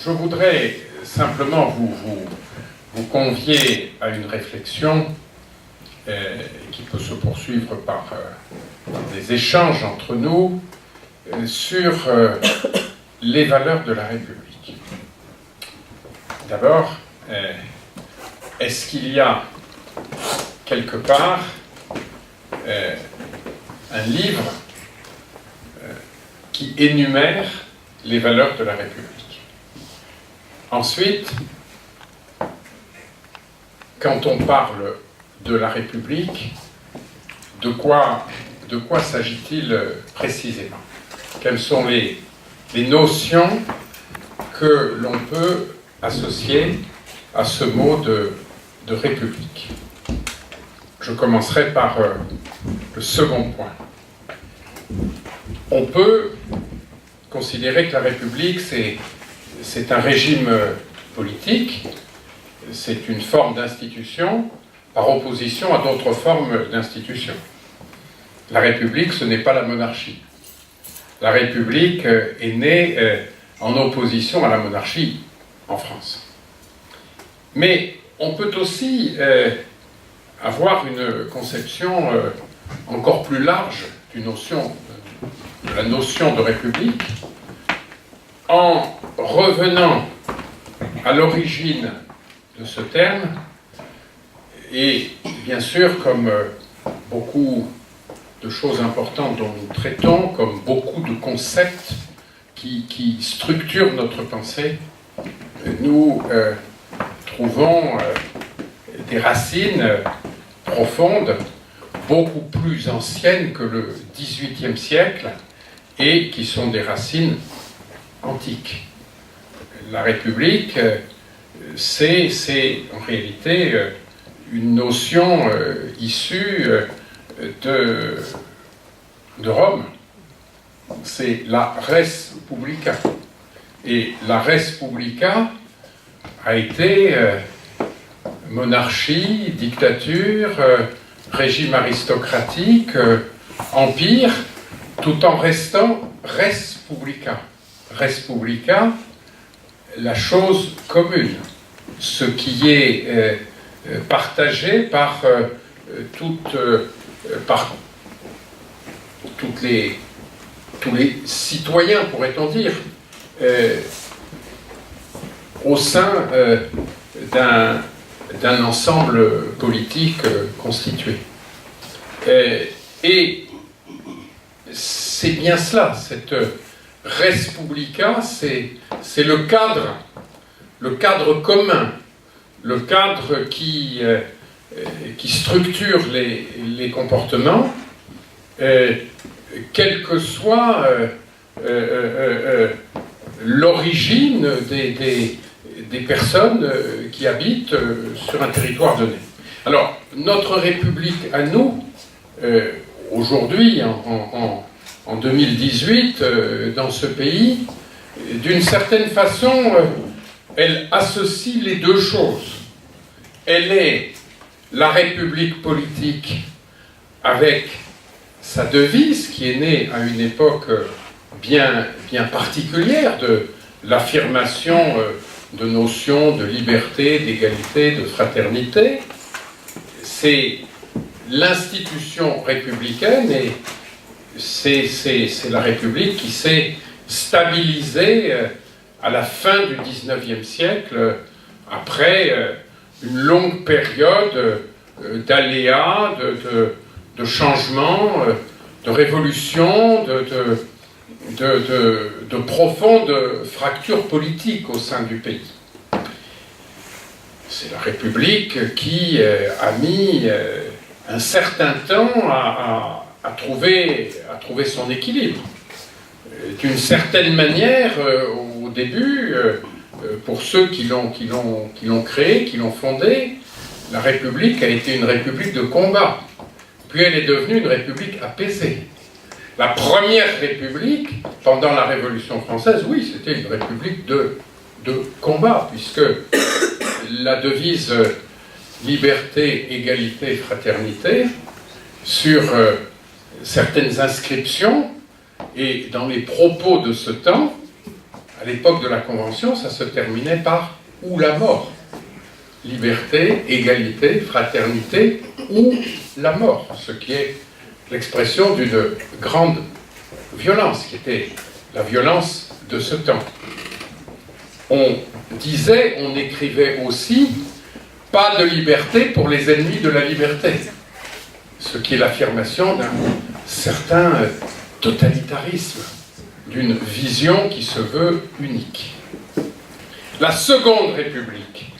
je voudrais simplement vous convier à une réflexion qui peut se poursuivre par des échanges entre nous sur les valeurs de la République. D'abord, est-ce qu'il y a quelque part un livre qui énumère les valeurs de la République? Ensuite, quand on parle de la République, de quoi s'agit-il précisément? Quelles sont les notions que l'on peut associer à ce mot de République? Je commencerai par le second point. On peut considérer que la République, c'est un régime politique, c'est une forme d'institution par opposition à d'autres formes d'institutions. La République, ce n'est pas la monarchie. La République est née en opposition à la monarchie en France. Mais on peut aussi avoir une conception encore plus large de la notion de République en revenant à l'origine de ce terme. Et bien sûr, comme beaucoup de choses importantes dont nous traitons, comme beaucoup de concepts qui structurent notre pensée, nous trouvons des racines profondes, beaucoup plus anciennes que le XVIIIe siècle, et qui sont des racines antiques. La République, c'est en réalité une notion issue de Rome. C'est la res publica. Et la res publica a été monarchie, dictature, régime aristocratique, empire, tout en restant res publica. Res publica, la chose commune, ce qui est partagé par tous les citoyens, pourrait-on dire, au sein d'un ensemble politique constitué. Et c'est bien cela, cette res publica, c'est le cadre commun, le cadre qui structure les comportements, quelle que soit l'origine des personnes qui habitent sur un territoire donné. Alors, notre République à nous, aujourd'hui, en 2018, dans ce pays, d'une certaine façon, elle associe les deux choses. Elle est la République politique avec sa devise, qui est née à une époque bien particulière de l'affirmation de notions de liberté, d'égalité, de fraternité. C'est l'institution républicaine et c'est la République qui s'est stabilisée à la fin du XIXe siècle, après une longue période d'aléas, de changements, de révolutions, de profondes fractures politiques au sein du pays. C'est la République qui a mis un certain temps à trouver son équilibre. D'une certaine manière, au début, pour ceux qui l'ont créée, qui l'ont fondée, la République a été une République de combat. Puis elle est devenue une République apaisée. La première République, pendant la Révolution française, oui, c'était une République de combat, puisque la devise liberté, égalité, fraternité, sur certaines inscriptions et dans les propos de ce temps, à l'époque de la Convention, ça se terminait par « ou la mort ». Liberté, égalité, fraternité ou la mort, ce qui est l'expression d'une grande violence, qui était la violence de ce temps. On disait, on écrivait aussi, pas de liberté pour les ennemis de la liberté, ce qui est l'affirmation d'un certain totalitarisme, d'une vision qui se veut unique. La Seconde République,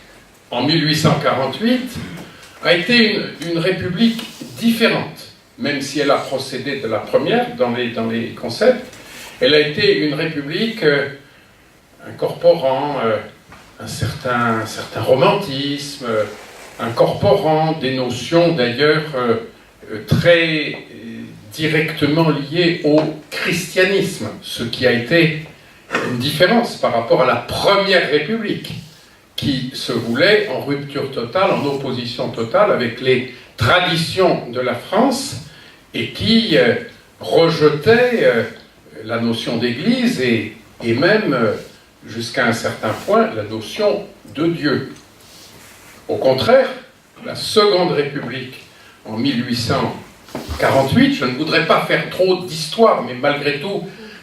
en 1848, a été une république différente, même si elle a procédé de la première dans les concepts. Elle a été une république incorporant un certain romantisme, incorporant des notions d'ailleurs très directement liées au christianisme, ce qui a été une différence par rapport à la Première République, qui se voulait en rupture totale, en opposition totale avec les traditions de la France et qui rejetait la notion d'Église et même, jusqu'à un certain point, la notion de Dieu. Au contraire, la Seconde République, en 1848, je ne voudrais pas faire trop d'histoire, mais malgré tout,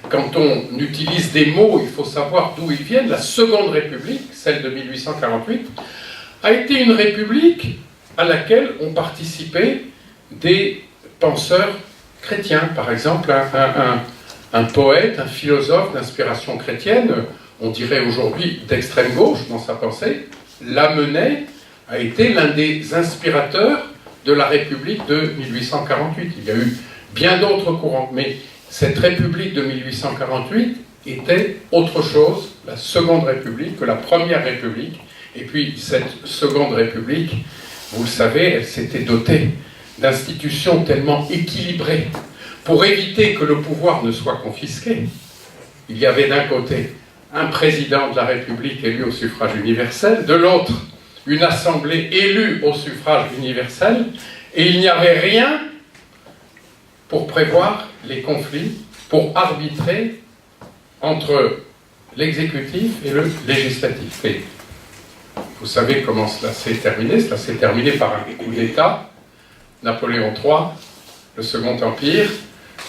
quand on utilise des mots, il faut savoir d'où ils viennent. La Seconde République, celle de 1848, a été une république à laquelle ont participé des penseurs chrétiens. Par exemple, un poète, un philosophe d'inspiration chrétienne, on dirait aujourd'hui d'extrême gauche dans sa pensée, Lamennais a été l'un des inspirateurs de la République de 1848. Il y a eu bien d'autres courants, mais cette République de 1848 était autre chose, la Seconde République, que la Première République. Et puis cette Seconde République, vous le savez, elle s'était dotée d'institutions tellement équilibrées pour éviter que le pouvoir ne soit confisqué. Il y avait d'un côté un président de la République élu au suffrage universel, de l'autre une assemblée élue au suffrage universel, et il n'y avait rien pour prévoir les conflits, pour arbitrer entre l'exécutif et le législatif. Et vous savez comment cela s'est terminé. Cela s'est terminé par un coup d'État, Napoléon III, le Second Empire,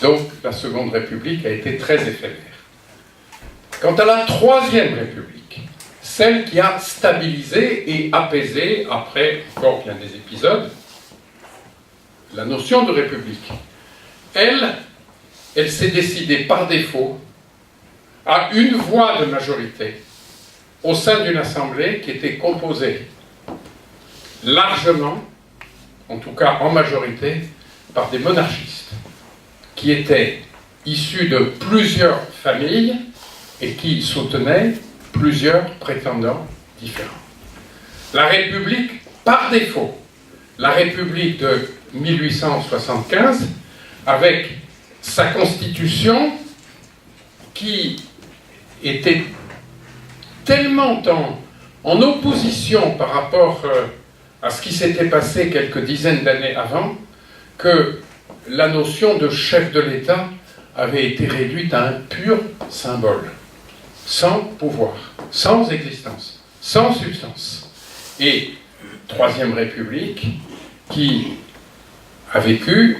donc la Seconde République a été très éphémère. Quant à la Troisième République, celle qui a stabilisé et apaisé, après encore bien des épisodes, la notion de République, elle s'est décidée par défaut à une voix de majorité au sein d'une assemblée qui était composée largement, en tout cas en majorité, par des monarchistes qui étaient issus de plusieurs familles et qui soutenaient plusieurs prétendants différents. La République, par défaut, la République de 1875, avec sa constitution qui était tellement en opposition par rapport à ce qui s'était passé quelques dizaines d'années avant, que la notion de chef de l'État avait été réduite à un pur symbole, sans pouvoir, sans existence, sans substance. Et Troisième République, qui a vécu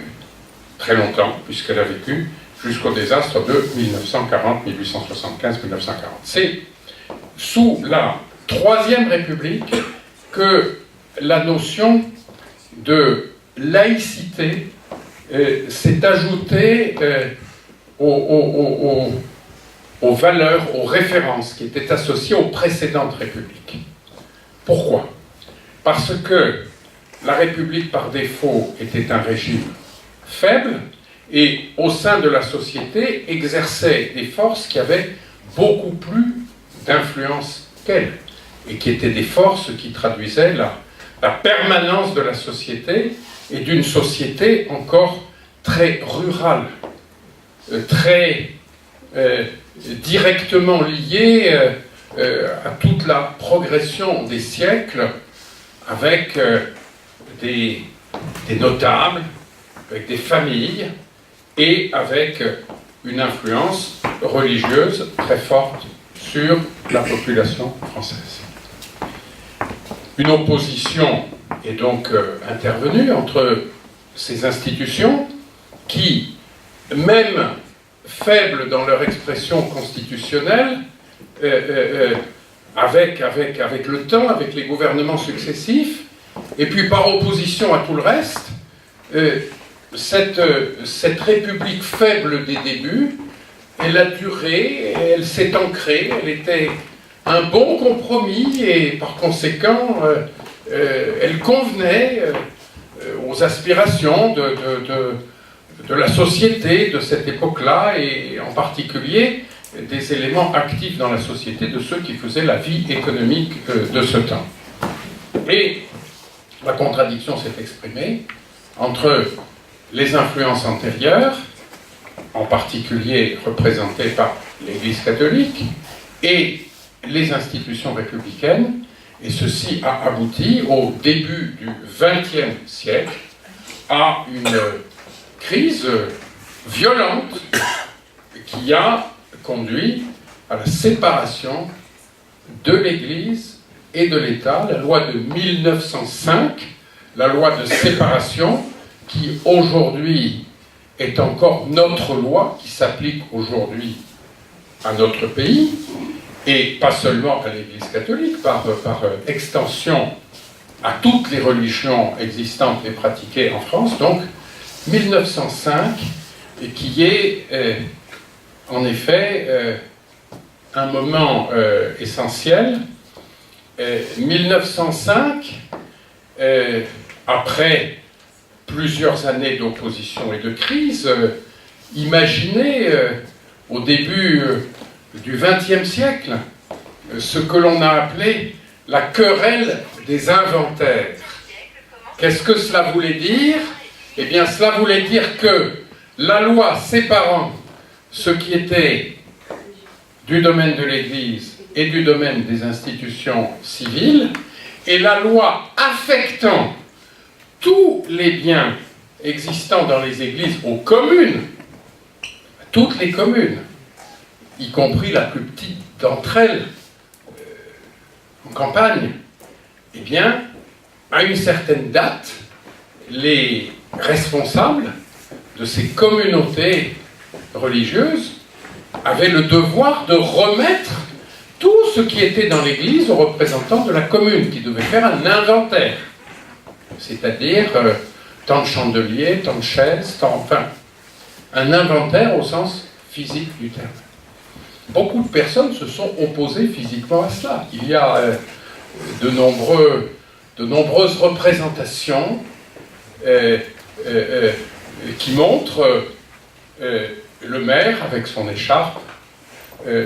très longtemps, puisqu'elle a vécu jusqu'au désastre de 1940, 1875, 1940. C'est sous la Troisième République que la notion de laïcité s'est ajoutée aux valeurs, aux références qui étaient associées aux précédentes républiques. Pourquoi ? Parce que la République, par défaut, était un régime faible et, au sein de la société, exerçait des forces qui avaient beaucoup plus d'influence qu'elle et qui étaient des forces qui traduisaient la permanence de la société et d'une société encore très rurale, très directement liée à toute la progression des siècles, avec des notables, avec des familles et avec une influence religieuse très forte sur la population française. Une opposition est donc intervenue entre ces institutions qui, même faibles dans leur expression constitutionnelle, avec le temps, avec les gouvernements successifs, et puis par opposition à tout le reste, cette république faible des débuts, elle a duré, elle s'est ancrée, elle était un bon compromis, et par conséquent, elle convenait aux aspirations de la société de cette époque-là, et en particulier des éléments actifs dans la société de ceux qui faisaient la vie économique de ce temps. Et la contradiction s'est exprimée entre les influences antérieures, en particulier représentées par l'Église catholique, et les institutions républicaines, et ceci a abouti au début du XXe siècle à une crise violente qui a conduit à la séparation de l'Église et de l'État, la loi de 1905, la loi de séparation qui aujourd'hui est encore notre loi, qui s'applique aujourd'hui à notre pays, et pas seulement à l'Église catholique, par extension à toutes les religions existantes et pratiquées en France, donc 1905, et qui est en effet un moment essentiel. 1905, après plusieurs années d'opposition et de crise, imaginez au début du XXe siècle ce que l'on a appelé la querelle des inventaires. Qu'est-ce que cela voulait dire? Eh bien, cela voulait dire que la loi séparant ce qui était du domaine de l'Église et du domaine des institutions civiles, et la loi affectant tous les biens existants dans les églises aux communes, toutes les communes, y compris la plus petite d'entre elles, en campagne, eh bien, à une certaine date, les responsables de ces communautés religieuses avaient le devoir de remettre tout ce qui était dans l'église aux représentants de la commune, qui devaient faire un inventaire. C'est-à-dire tant de chandeliers, tant de chaises, enfin, un inventaire au sens physique du terme. Beaucoup de personnes se sont opposées physiquement à cela. Il y a de nombreuses représentations qui montrent le maire avec son écharpe,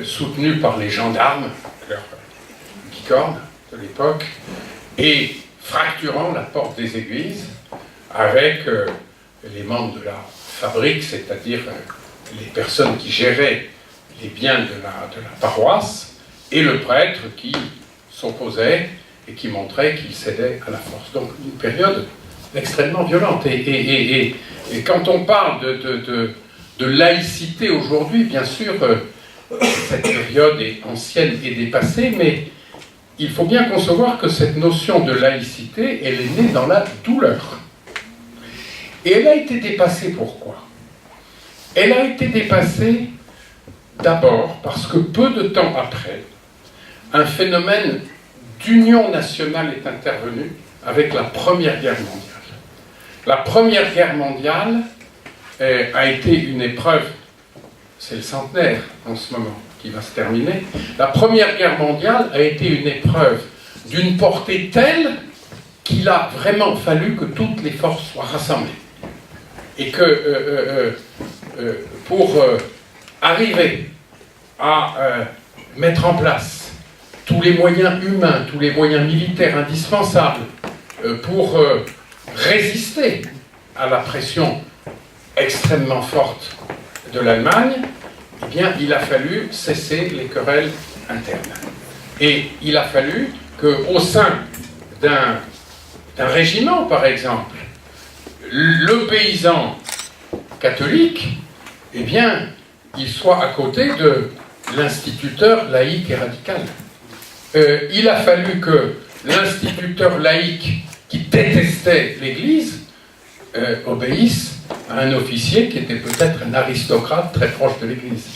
soutenu par les gendarmes, leur bicorne de l'époque, et fracturant la porte des églises avec les membres de la fabrique, c'est-à-dire les personnes qui géraient les biens de la paroisse, et le prêtre qui s'opposait et qui montrait qu'il cédait à la force. Donc une période extrêmement violente. Et quand on parle de laïcité aujourd'hui, bien sûr, cette période est ancienne et dépassée, mais il faut bien concevoir que cette notion de laïcité, elle est née dans la douleur. Et elle a été dépassée pourquoi? Elle a été dépassée d'abord parce que peu de temps après, un phénomène d'union nationale est intervenu avec la Première Guerre mondiale. La Première Guerre mondiale a été une épreuve, c'est le centenaire en ce moment qui va se terminer. La Première Guerre mondiale a été une épreuve d'une portée telle qu'il a vraiment fallu que toutes les forces soient rassemblées. Et que pour arriver à mettre en place tous les moyens humains, tous les moyens militaires indispensables pour résister à la pression extrêmement forte de l'Allemagne, eh bien, il a fallu cesser les querelles internes. Et il a fallu qu'au sein d'un régiment, par exemple, le paysan catholique, eh bien, il soit à côté de l'instituteur laïque et radical. Il a fallu que l'instituteur laïque qui détestait l'Église obéisse à un officier qui était peut-être un aristocrate très proche de l'Église.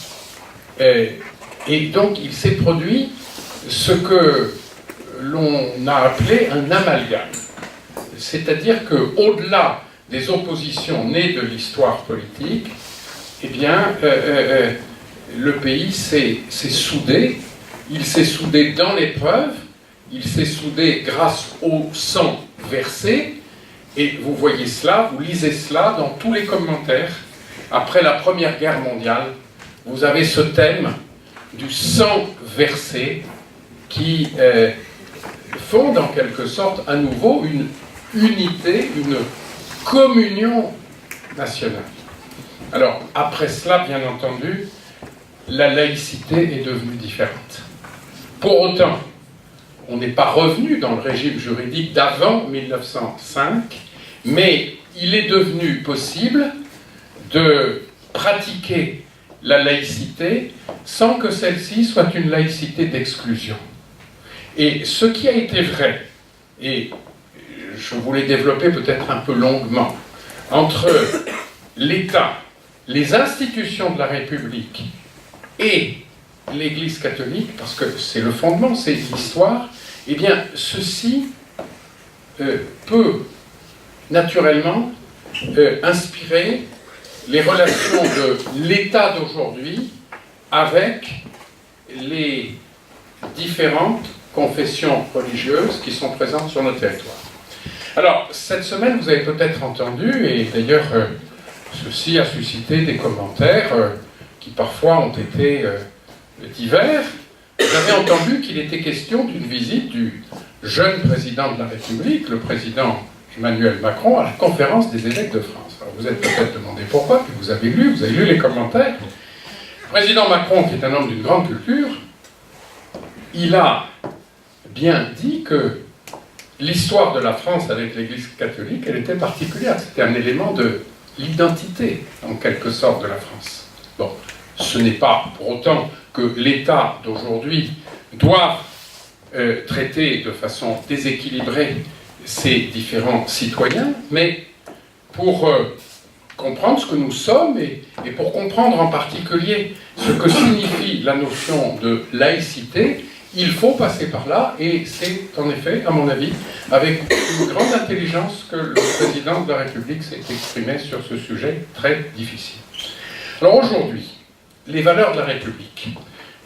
Et donc il s'est produit ce que l'on a appelé un amalgame. C'est-à-dire qu'au-delà des oppositions nées de l'histoire politique, eh bien, le pays s'est soudé. Il s'est soudé dans l'épreuve, il s'est soudé grâce au sang versé, et vous voyez cela, vous lisez cela dans tous les commentaires. Après la Première Guerre mondiale, vous avez ce thème du sang versé qui fonde en quelque sorte à nouveau une unité, une communion nationale. Alors, après cela, bien entendu, la laïcité est devenue différente. Pour autant, on n'est pas revenu dans le régime juridique d'avant 1905, mais il est devenu possible de pratiquer la laïcité sans que celle-ci soit une laïcité d'exclusion. Et ce qui a été vrai, et je voulais développer peut-être un peu longuement, entre l'État, les institutions de la République et l'Église catholique, parce que c'est le fondement, c'est l'histoire, eh bien, ceci peut naturellement inspirer les relations de l'État d'aujourd'hui avec les différentes confessions religieuses qui sont présentes sur notre territoire. Alors, cette semaine, vous avez peut-être entendu, et d'ailleurs, ceci a suscité des commentaires qui parfois ont été divers. Vous avez entendu qu'il était question d'une visite du jeune président de la République, le président Emmanuel Macron, à la conférence des évêques de France. Alors, vous êtes peut-être demandé pourquoi, puis vous avez lu les commentaires. Le président Macron, qui est un homme d'une grande culture, il a bien dit que l'histoire de la France avec l'Église catholique, elle était particulière. C'était un élément de l'identité, en quelque sorte, de la France. Bon, ce n'est pas pour autant que l'État d'aujourd'hui doit traiter de façon déséquilibrée ses différents citoyens, mais pour comprendre ce que nous sommes et pour comprendre en particulier ce que signifie la notion de laïcité, il faut passer par là, et c'est en effet, à mon avis, avec une grande intelligence que le président de la République s'est exprimé sur ce sujet très difficile. Alors aujourd'hui, les valeurs de la République,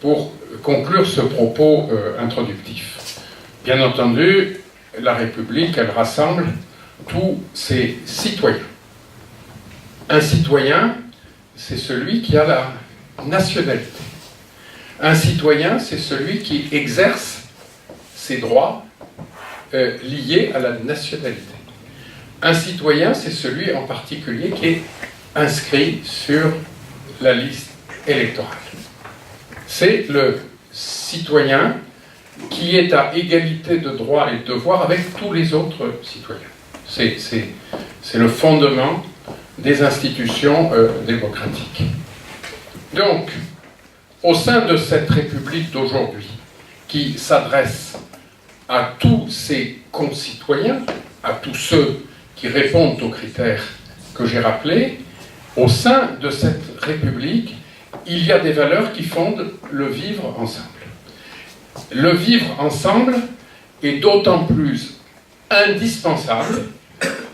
pour conclure ce propos introductif. Bien entendu, la République, elle rassemble tous ses citoyens. Un citoyen, c'est celui qui a la nationalité. Un citoyen, c'est celui qui exerce ses droits liés à la nationalité. Un citoyen, c'est celui en particulier qui est inscrit sur la liste électorale. C'est le citoyen qui est à égalité de droits et de devoirs avec tous les autres citoyens. C'est le fondement des institutions démocratiques. Donc, au sein de cette République d'aujourd'hui, qui s'adresse à tous ses concitoyens, à tous ceux qui répondent aux critères que j'ai rappelés, au sein de cette République, il y a des valeurs qui fondent le vivre ensemble. Le vivre ensemble est d'autant plus indispensable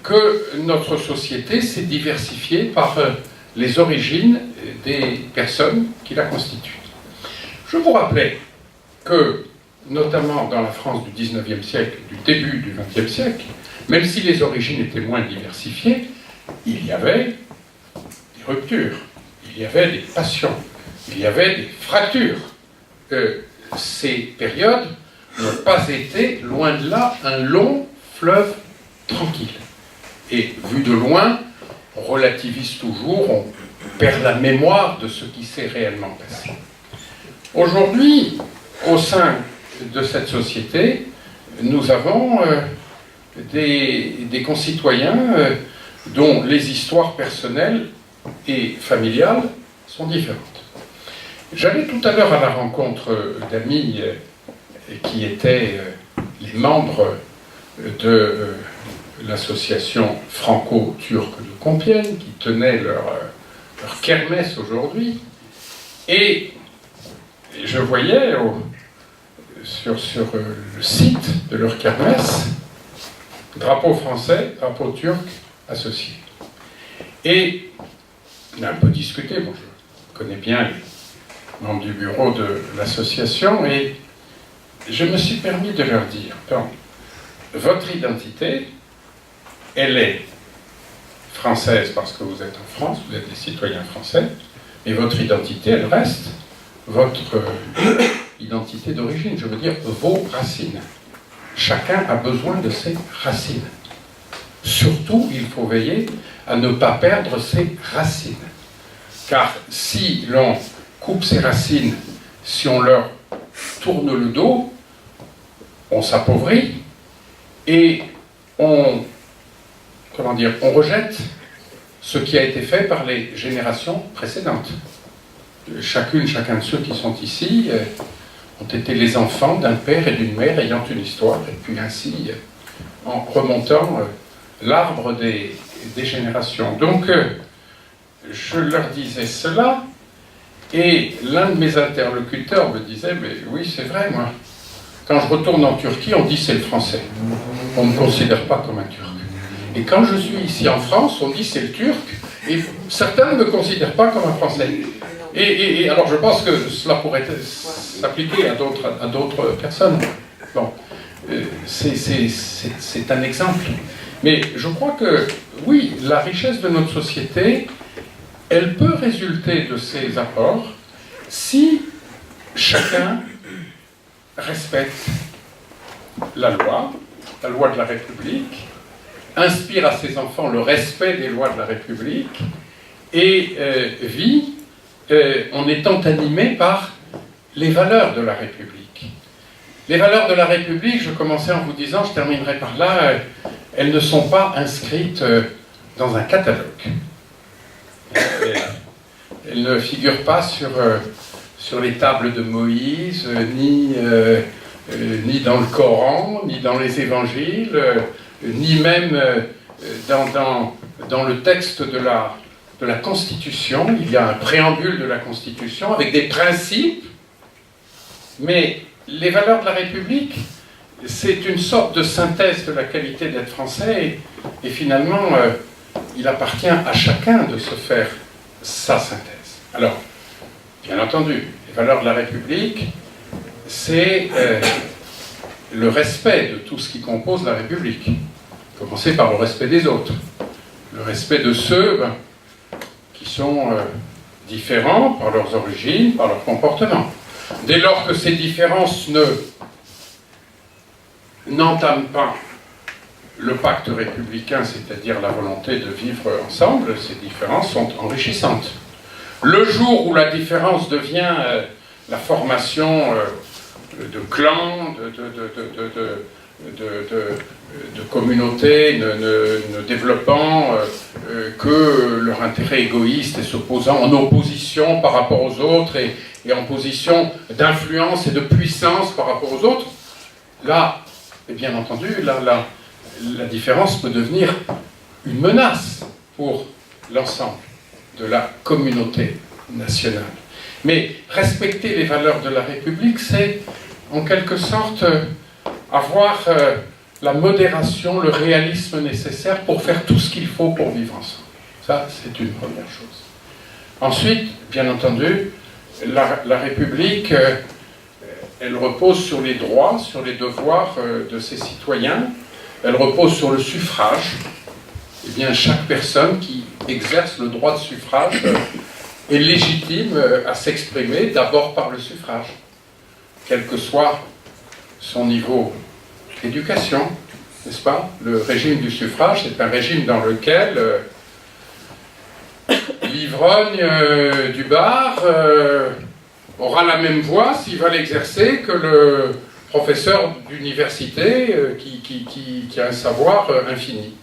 que notre société s'est diversifiée par les origines des personnes qui la constituent. Je vous rappelais que, notamment dans la France du XIXe siècle, du début du XXe siècle, même si les origines étaient moins diversifiées, il y avait des ruptures, il y avait des passions, il y avait des fractures. Ces périodes n'ont pas été, loin de là, un long fleuve tranquille. Et vu de loin, on relativise toujours, on perd la mémoire de ce qui s'est réellement passé. Aujourd'hui, au sein de cette société, nous avons des concitoyens dont les histoires personnelles et familiales sont différentes. J'allais tout à l'heure à la rencontre d'amis qui étaient les membres de l'association franco-turque de Compiègne, qui tenaient leur kermesse aujourd'hui, et je voyais sur le site de leur kermesse drapeau français, drapeau turc associé. Et on a un peu discuté, bon, je connais bien les membres du bureau de l'association, et je me suis permis de leur dire, bon, votre identité, elle est française parce que vous êtes en France, vous êtes des citoyens français, mais votre identité, elle reste votre identité d'origine, je veux dire vos racines. Chacun a besoin de ses racines. Surtout, il faut veiller à ne pas perdre ses racines. Car si l'on coupe ses racines, si on leur tourne le dos, on s'appauvrit et on rejette ce qui a été fait par les générations précédentes. Chacun de ceux qui sont ici ont été les enfants d'un père et d'une mère ayant une histoire, et puis ainsi, en remontant l'arbre des générations. Donc, je leur disais cela, et l'un de mes interlocuteurs me disait, mais oui, c'est vrai, moi, quand je retourne en Turquie, on dit c'est le français. On ne me considère pas comme un Turc. Et quand je suis ici en France, on dit c'est le Turc, et certains ne me considèrent pas comme un Français. Et alors je pense que cela pourrait s'appliquer à d'autres personnes. Bon, c'est un exemple. Mais je crois que, oui, la richesse de notre société, elle peut résulter de ces apports si chacun respecte la loi de la République, inspire à ses enfants le respect des lois de la République et vit en étant animé par les valeurs de la République. Les valeurs de la République, je commençais en vous disant, je terminerai par là, elles ne sont pas inscrites dans un catalogue. Elles ne figurent pas sur les tables de Moïse, ni dans le Coran, ni dans les évangiles, ni même dans le texte de la Constitution. Il y a un préambule de la Constitution avec des principes, mais les valeurs de la République, c'est une sorte de synthèse de la qualité d'être français, et finalement, il appartient à chacun de se faire sa synthèse. Alors, bien entendu, les valeurs de la République, c'est le respect de tout ce qui compose la République. Commencer par le respect des autres, le respect de ceux qui sont différents par leurs origines, par leur comportement. Dès lors que ces différences n'entament pas le pacte républicain, c'est-à-dire la volonté de vivre ensemble, ces différences sont enrichissantes. Le jour où la différence devient la formation de clans, de communautés ne développant que leur intérêt égoïste et s'opposant en opposition par rapport aux autres et en position d'influence et de puissance par rapport aux autres, là, et bien entendu, la différence peut devenir une menace pour l'ensemble de la communauté nationale. Mais respecter les valeurs de la République, c'est en quelque sorte avoir la modération, le réalisme nécessaire pour faire tout ce qu'il faut pour vivre ensemble. Ça, c'est une première chose. Ensuite, bien entendu, la République, elle repose sur les droits, sur les devoirs de ses citoyens, elle repose sur le suffrage. Eh bien, chaque personne qui exerce le droit de suffrage est légitime à s'exprimer d'abord par le suffrage, quel que soit son niveau d'éducation, n'est-ce pas? Le régime du suffrage, c'est un régime dans lequel l'ivrogne du bar aura la même voix s'il va l'exercer que le professeur d'université qui a un savoir infini.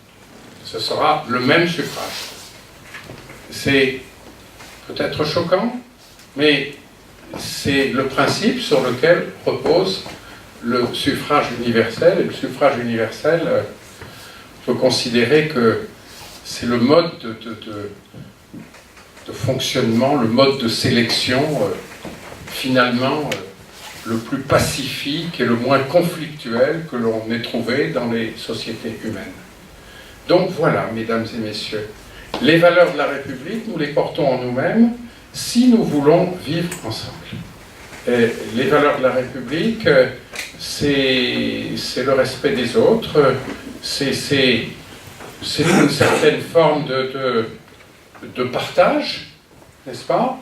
Ce sera le même suffrage. C'est peut-être choquant, mais c'est le principe sur lequel repose le suffrage universel. Et le suffrage universel, on peut considérer que c'est le mode de fonctionnement, le mode de sélection, finalement, le plus pacifique et le moins conflictuel que l'on ait trouvé dans les sociétés humaines. Donc voilà, mesdames et messieurs, les valeurs de la République, nous les portons en nous-mêmes si nous voulons vivre ensemble. Et les valeurs de la République, c'est le respect des autres, c'est une certaine forme de partage, n'est-ce pas?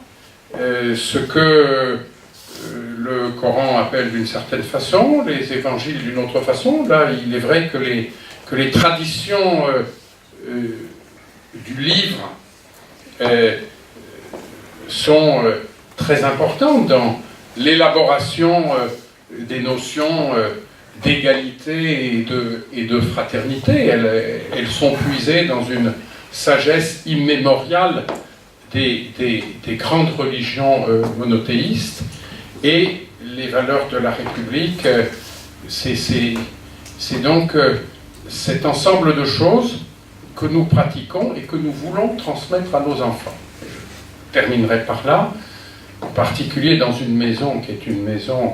Ce que le Coran appelle d'une certaine façon, les évangiles d'une autre façon. Là, il est vrai que les traditions du livre sont très importantes dans l'élaboration des notions d'égalité et de fraternité. Elles sont puisées dans une sagesse immémoriale des grandes religions monothéistes, et les valeurs de la République, c'est donc cet ensemble de choses que nous pratiquons et que nous voulons transmettre à nos enfants. Je terminerai par là, en particulier dans une maison qui est une maison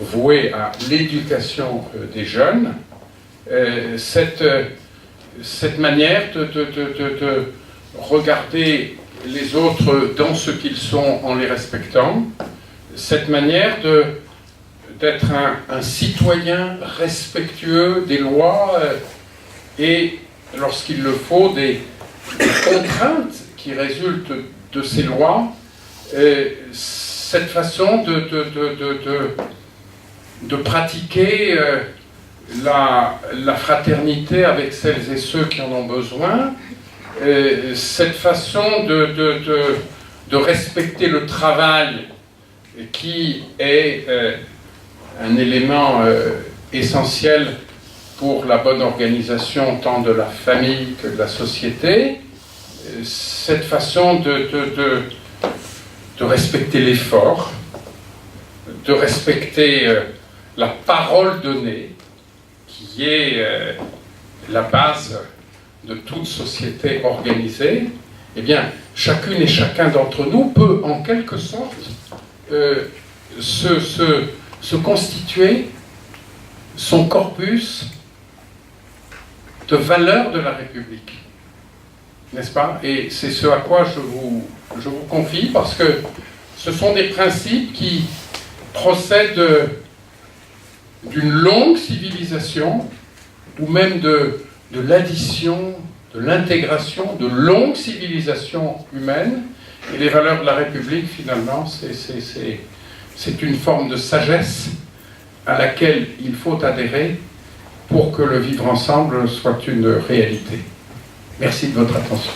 vouée à l'éducation des jeunes, cette manière de regarder les autres dans ce qu'ils sont en les respectant, cette manière d'être un citoyen respectueux des lois et, lorsqu'il le faut, des contraintes qui résultent de ces lois, cette façon de pratiquer la fraternité avec celles et ceux qui en ont besoin, cette façon de respecter le travail qui est un élément essentiel pour la bonne organisation tant de la famille que de la société, cette façon de respecter l'effort, de respecter la parole donnée, qui est la base de toute société organisée. Eh bien, chacune et chacun d'entre nous peut, en quelque sorte, se constituer son corpus de valeurs de la République, n'est-ce pas? Et c'est ce à quoi je vous confie, parce que ce sont des principes qui procèdent d'une longue civilisation, ou même de l'addition, de l'intégration de longues civilisations humaines. Et les valeurs de la République, finalement, c'est une forme de sagesse à laquelle il faut adhérer pour que le vivre ensemble soit une réalité. Merci de votre attention.